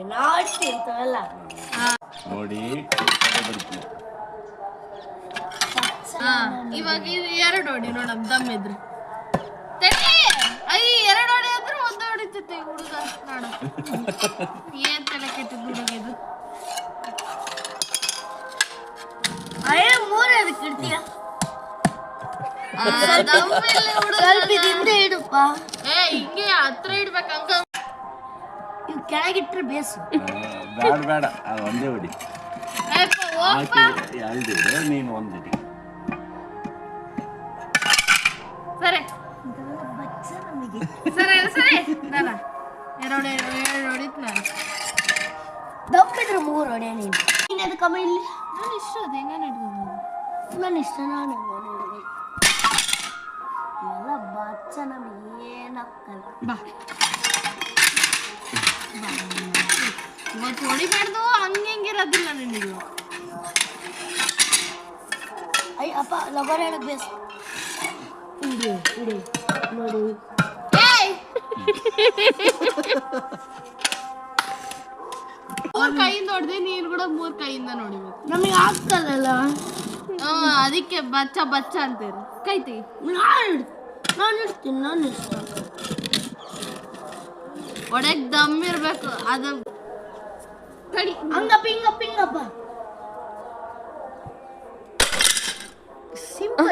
ನಾಟಿ ಅಂತಲ್ಲ ನೋಡಿ ಇವಾಗ ಎರಡು ಹೊಡಿ ನೋಡಮ್ ದಮ್ ಇದ್ರೆ ಐ ಎರಡು ಹೊಡಿ ಅಂದ್ರೆ ಒಂದು ಹೊಡಿತೈತಿ ಹುಡುಗ ನೋಡ ಏನ್ ತಲೆ ಕೆಟ್ಟಿದ್ ಹುಡುಗಿದು ಅಯ್ಯ ಮೂರೇ ಅದಕ್ಕೆ ಇಡ್ತೀಯ ಸ್ವಲ್ಪ ಹಿಂದೆ ಇಡಪ್ಪ ಹಿಂಗೆ ಹತ್ರ ಇಡ್ಬೇಕು ಅಂಕ ಇವ್ ಕೆಳಗಿಟ್ರೆ ಬೇಸು ಬೇಡ ಬೇಡ ಅದು ಒಂದೇ ಹೊಡಿ ಎರಡು ನೀನು ಒಂದಿಡಿ ಸರಿ ಸರಿ ಸರಿ ನಾನು ಎರಡು ಹೊಡಿತ್ ನಾನು ದಪ್ಪಿದ್ರೆ ಮೂರು ಹೊಡೆ ನೀನು ಅದು ಕಮ್ಮಿ ಇಲ್ಲಿ ನಾನು ಇಷ್ಟ ಅದು ಹೆಂಗ ನಡ್ಕೊಂಡು ನನ್ನ ಇಷ್ಟ ನಾನು ನೋಡಿದೆ ಎಲ್ಲ ಬಚ್ಚ ನಮ್ಗೆ ಏನಾಗ್ತಲ್ಲ ಬಾ ಇವತ್ತು ಹೊಡಿಬಾರ್ದು ಹಂಗಿರೋದಿಲ್ಲ ನಿನಗೆ ಅಯ್ಯ ಅಪ್ಪ ಲಗೋರಿ ಹೇಳಕ್ ಬೇಸು ಇಡಿ ಇಡಿ ನೋಡಿ ಮೂರ್ ಕೈಯಿಂದ ಹೊಡೆದೆ ನೀನು ಕೂಡ ಮೂರ್ ಕೈಯಿಂದ ನೋಡಿಬೇಕು ನಮಗೆ ಆಗ್ತದಲ್ಲ ಅದಕ್ಕೆ ಬಚ್ಚ ಬಚ್ಚ ಅಂತೀರಿ ಕೈ ತೆಗಿ ನಾನು ಇಡ್ತೀನಿ ನಾನು ಇಷ್ಟ ಒಡೆಗ್ ದಮ್ ಇರ್ಬೇಕು ಅದು ಕಡಿ ಹಂಗಪ್ಪ ಹಿಂಗಪ್ಪ ಹಿಂಗಪ್ಪ